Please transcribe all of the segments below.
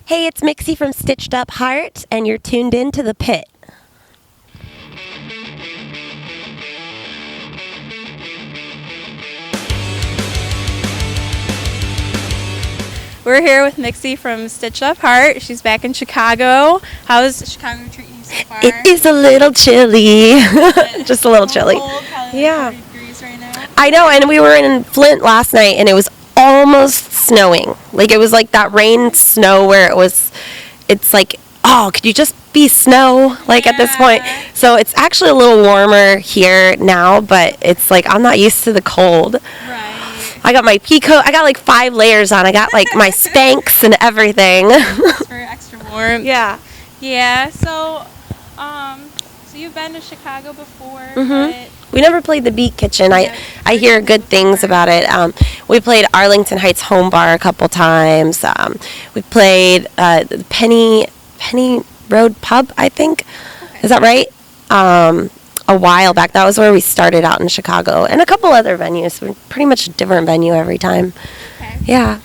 Hey, it's Mixi from Stitched Up Heart, and you're tuned in to The Pit. We're here with Mixi from Stitched Up Heart. She's back in Chicago. How's Chicago treating you so far? It is a little chilly. Just a little chilly. Cold, probably Yeah. like 40 degrees right now. I know, and we were in Flint last night, and it was almost snowing. Like, it was like that rain snow where it's like, oh, could you just be snow, like, at this point? So it's actually a little warmer here now, but it's like I'm not used to the cold. Right. I got my pea coat. I got like 5 layers on. I got like my Spanx and everything. Just for extra warmth. Yeah. Yeah. So you've been to Chicago before, but we never played the Beat Kitchen. Yeah. I hear good things about it. We played Arlington Heights Home Bar a couple times. We played the Penny Road Pub, I think. Okay. Is that right? A while back. That was where we started out in Chicago, and a couple other venues. We're pretty much a different venue every time. Okay. Yeah.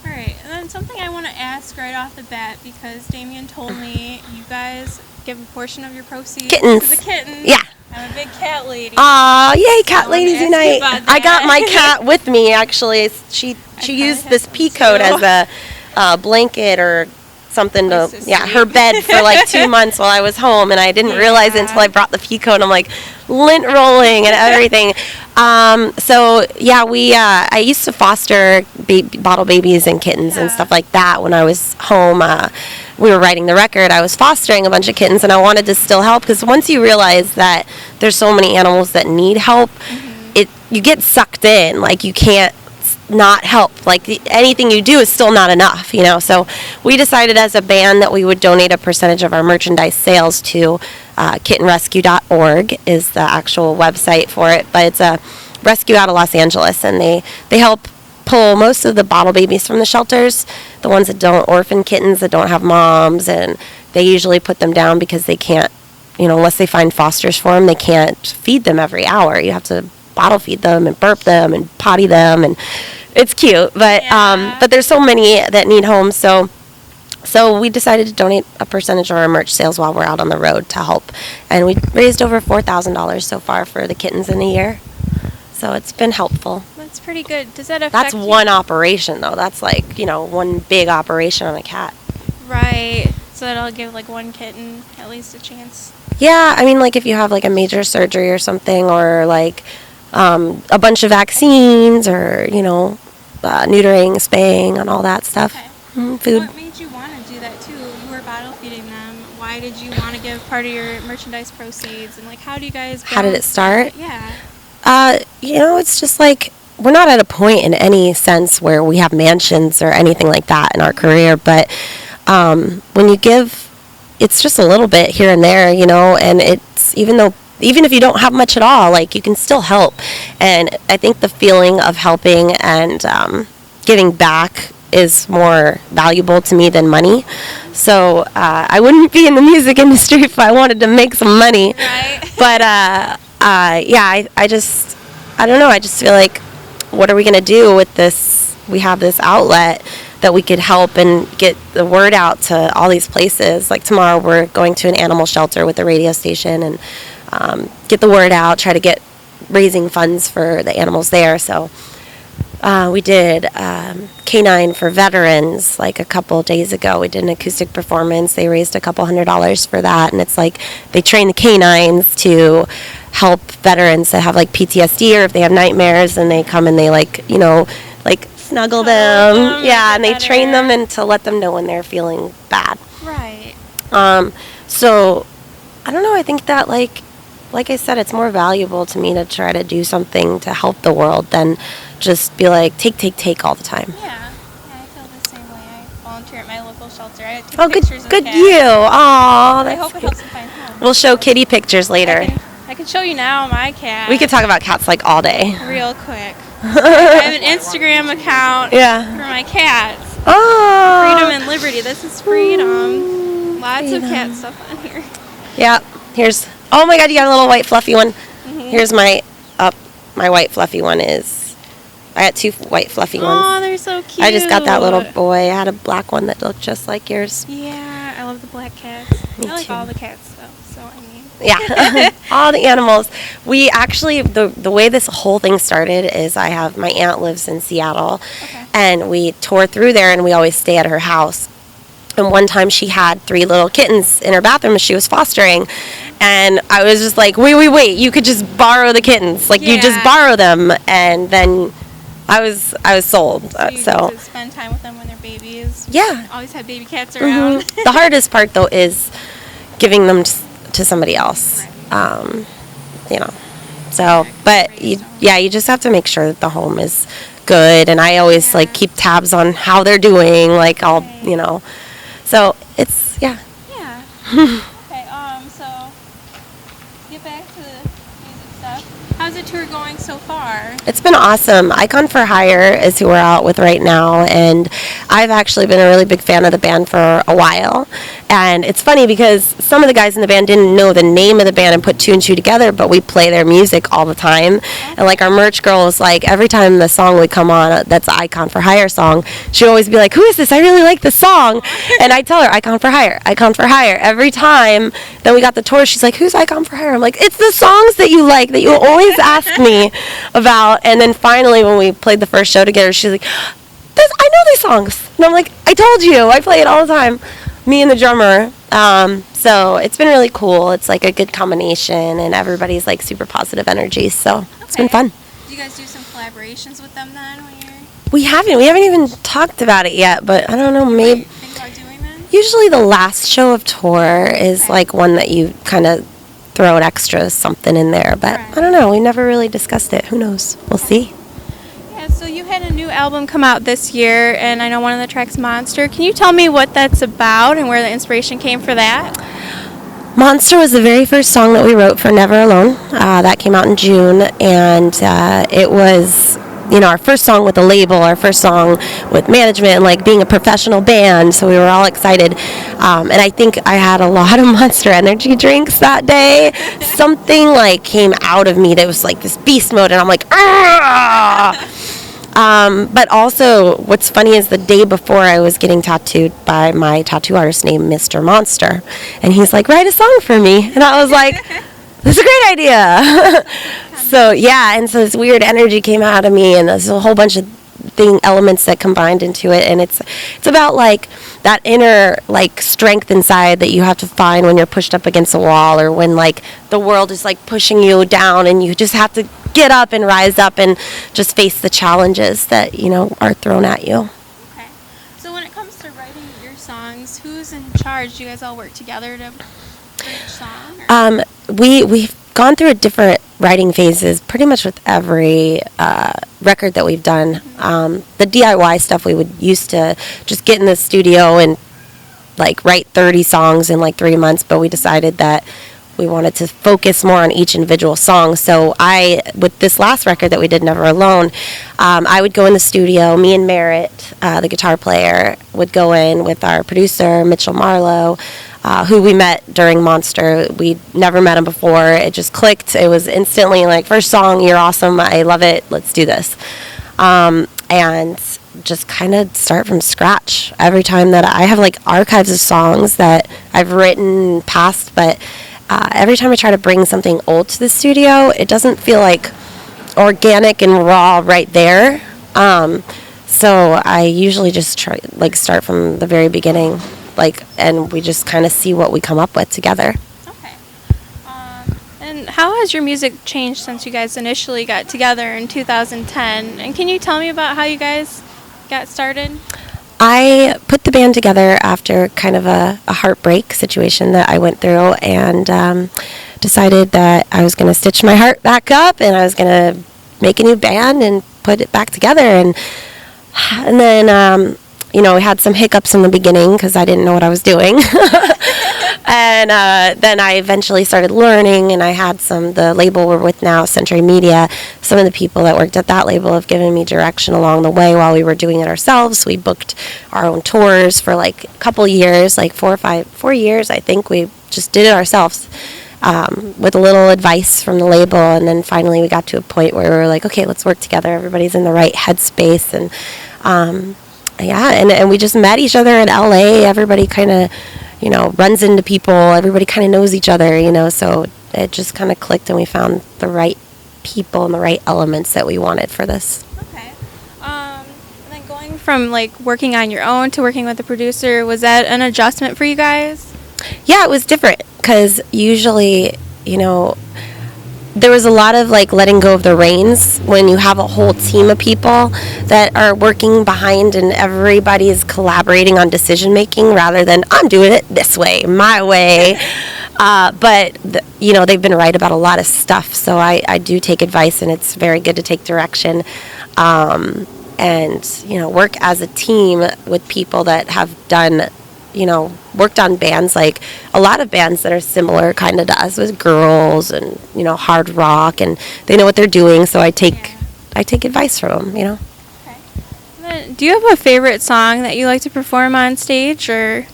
All right. And then something I want to ask right off the bat, because Damien told me you guys give a portion of your proceeds Kittens. to the kittens. Yeah. I'm a big cat lady. Aw, yay, cat So ladies I'm gonna ask you unite. about I got that. my cat with me, actually. She probably used have this some pea coat too. as a blanket or something That's to, so yeah, sweet. her bed for like 2 months while I was home, and I didn't realize it until I brought the pea coat, and I'm like lint rolling and everything. So yeah, I used to foster bottle babies and kittens and stuff like that when I was home. We were writing the record. I was fostering a bunch of kittens, and I wanted to still help, because once you realize that there's so many animals that need help, you get sucked in. Like, you can't not help. Like, anything you do is still not enough, you know. So we decided as a band that we would donate a percentage of our merchandise sales to kittenrescue.org is the actual website for it, but it's a rescue out of Los Angeles, and they help pull most of the bottle babies from the shelters, the ones that don't, orphan kittens that don't have moms, and they usually put them down because they can't, you know, unless they find fosters for them, they can't feed them every hour. You have to bottle feed them and burp them and potty them, and it's cute, but but there's so many that need homes, so we decided to donate a percentage of our merch sales while we're out on the road to help, and we raised over $4,000 so far for the kittens in a year, so it's been helpful. That's pretty good. Does that affect That's you? one operation, though. That's like, you know, one big operation on a cat. Right. So that'll give like one kitten at least a chance. Yeah, I mean, like, if you have like a major surgery or something, or like a bunch of vaccines, or, you know, neutering, spaying, and all that stuff. Okay. Food. What made you want to do that too? You were bottle feeding them. Why did you want to give part of your merchandise proceeds? And like, how do you guys? How did it start? Yeah. You know, it's just like, we're not at a point in any sense where we have mansions or anything like that in our career, but when you give, it's just a little bit here and there, you know, and it's, even if you don't have much at all, like, you can still help. And I think the feeling of helping and giving back is more valuable to me than money. So I wouldn't be in the music industry if I wanted to make some money. Right. But yeah, I don't know. I just feel like, what are we going to do with this? We have this outlet that we could help and get the word out to all these places. Like, tomorrow we're going to an animal shelter with the radio station and get the word out, try to get raising funds for the animals there. So we did Canine for Veterans like a couple days ago. We did an acoustic performance. They raised a couple $100 for that, and it's like they train the canines to help veterans that have like PTSD, or if they have nightmares, and they come and they, like, you know, like, snuggle them, yeah, and they train them and to let them know when they're feeling bad. Right. So I don't know, I think that like I said, it's more valuable to me to try to do something to help the world than just be like, take all the time. Yeah, I feel the same way. I volunteer at my local shelter. I take Oh, pictures of good cats. you. Aw, I that's hope it cute. helps them find home. We'll show kitty pictures later. I can show you now my cat. We could talk about cats like all day. real quick. I have an Instagram account for my cats. Oh. Freedom and Liberty. This is freedom. Lots of cat stuff on here. Yeah. Here's. Oh my God! You got a little white fluffy one. Here's my white fluffy one is I got 2 white fluffy ones. Oh, they're so cute. I just got that little boy. I had a black one that looked just like yours. Yeah, I love the black cats. Me I like too. all the cats though. So I mean. Yeah, all the animals. We actually, the way this whole thing started is my aunt lives in Seattle, and we tour through there, and we always stay at her house. And one time she had 3 little kittens in her bathroom as she was fostering, and I was just like, wait, you could just borrow the kittens, like you just borrow them, and then I was sold. So you get to spend time with them when they're babies. Yeah, Always have baby cats around. The hardest part though is giving them to somebody else. So, but you just have to make sure that the home is good, and I always like keep tabs on how they're doing, like so it's Yeah. Okay, so get back to the music stuff. How's the tour going so far? It's been awesome. Icon for Hire is who we're out with right now, and I've actually been a really big fan of the band for a while. And it's funny because some of the guys in the band didn't know the name of the band and put 2 and 2 together, but we play their music all the time. And like our merch girl is like, every time the song would come on, that's the Icon for Hire song, she'd always be like, who is this? I really like this song. And I tell her, Icon for Hire, Icon for Hire. Every time then we got the tour, she's like, who's Icon for Hire? I'm like, it's the songs that you like, that you always ask me about. And then finally when we played the first show together, she's like, I know these songs. And I'm like, I told you, I play it all the time. Me and the drummer. So it's been really cool. It's like a good combination, and everybody's like super positive energy. So it's been fun. Do you guys do some collaborations with them then? We haven't even talked about it yet, but I don't know, maybe. Think about doing that? Usually the last show of tour is like one that you kind of throw an extra something in there, but I don't know. We never really discussed it. Who knows? We'll see. So you had a new album come out this year, and I know one of the tracks, Monster. Can you tell me what that's about and where the inspiration came for that? Monster was the very first song that we wrote for Never Alone. That came out in June, and it was, our first song with the label, our first song with management, and like being a professional band, so we were all excited. And I think I had a lot of Monster energy drinks that day. Something like came out of me that was like this beast mode, and I'm like, ah! But also, what's funny is the day before I was getting tattooed by my tattoo artist named Mr. Monster. And he's like, write a song for me. And I was like, that's a great idea. So, and so this weird energy came out of me, and there's a whole bunch of elements that combined into it. And it's about like that inner like strength inside that you have to find when you're pushed up against a wall, or when like the world is like pushing you down, and you just have to get up and rise up and just face the challenges that are thrown at you. Okay. So when it comes to writing your songs, who's in charge? Do you guys all work together to write each song? We've gone through different writing phases pretty much with every record that we've done. The DIY stuff we would used to just get in the studio and like write 30 songs in like 3 months, but we decided that we wanted to focus more on each individual song. So with this last record that we did, Never Alone, I would go in the studio. Me and Merritt, the guitar player, would go in with our producer, Mitchell Marlowe, who we met during Monster. We'd never met him before. It just clicked. It was instantly like, first song, you're awesome. I love it. Let's do this. And just kind of start from scratch. Every time that I have like archives of songs that I've written past, but every time I try to bring something old to the studio, it doesn't feel like organic and raw right there. So I usually just start from the very beginning, and we just kind of see what we come up with together. Okay. And how has your music changed since you guys initially got together in 2010? And can you tell me about how you guys got started? I put the band together after kind of a heartbreak situation that I went through, and decided that I was going to stitch my heart back up, and I was going to make a new band and put it back together. And then, we had some hiccups in the beginning because I didn't know what I was doing. And then I eventually started learning, and I had the label we're with now, Century Media, some of the people that worked at that label have given me direction along the way while we were doing it ourselves. We booked our own tours for like a couple years, like 4 years, I think. We just did it ourselves. with a little advice from the label, and then finally we got to a point where we were like, okay, let's work together. Everybody's in the right headspace, and and we just met each other in LA. Everybody kind of, runs into people. Everybody kind of knows each other, so it just kind of clicked, and we found the right people and the right elements that we wanted for this. Okay. And then going from like working on your own to working with a producer, was that an adjustment for you guys? Yeah, it was different because usually, there was a lot of like letting go of the reins when you have a whole team of people that are working behind and everybody is collaborating on decision making rather than I'm doing it this way, my way. But they've been right about a lot of stuff, so I do take advice, and it's very good to take direction. And work as a team with people that have done, worked on bands, like a lot of bands that are similar kind of to us, with girls and, hard rock, and they know what they're doing, so I take advice from them, Okay. And then, do you have a favorite song that you like to perform on stage, or?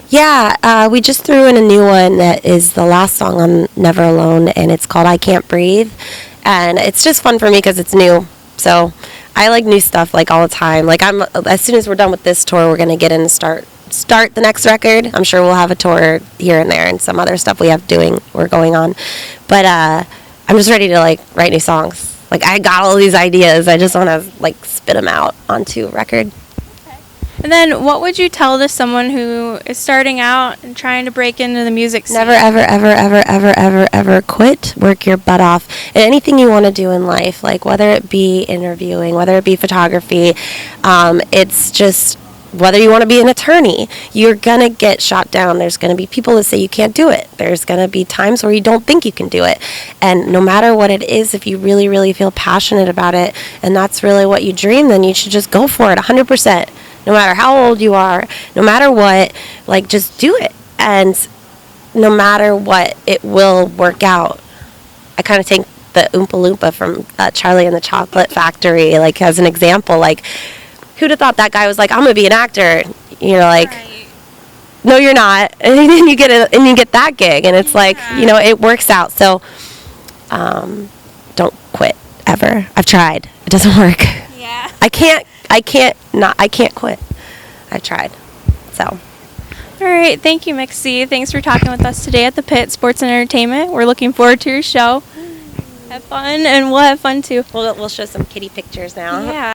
Yeah, we just threw in a new one that is the last song on Never Alone, and it's called I Can't Breathe, and it's just fun for me because it's new, so I like new stuff like all the time. Like as soon as we're done with this tour, we're going to get in and start the next record. I'm sure we'll have a tour here and there and some other stuff we're going on. But I'm just ready to like write new songs. Like I got all these ideas. I just want to like spit them out onto a record. Okay. And then what would you tell to someone who is starting out and trying to break into the music scene? Never, ever, ever, ever, ever, ever, ever quit. Work your butt off. And anything you want to do in life, like whether it be interviewing, whether it be photography, it's just whether you want to be an attorney, you're going to get shot down. There's going to be people that say you can't do it. There's going to be times where you don't think you can do it. And no matter what it is, if you really, really feel passionate about it, and that's really what you dream, then you should just go for it 100%. No matter how old you are, no matter what, like just do it. And no matter what, it will work out. I kind of take the Oompa Loompa from Charlie and the Chocolate Factory, like as an example, like who'd have thought that guy was like, I'm gonna be an actor? Right. No, you're not. And then you get that gig, and it's like, it works out. So, don't quit ever. I've tried. It doesn't work. Yeah. I can't quit. I've tried. So. All right. Thank you, Mixi. Thanks for talking with us today at the Pit Sports and Entertainment. We're looking forward to your show. Have fun, and we'll have fun too. We'll show some kitty pictures now. Yeah.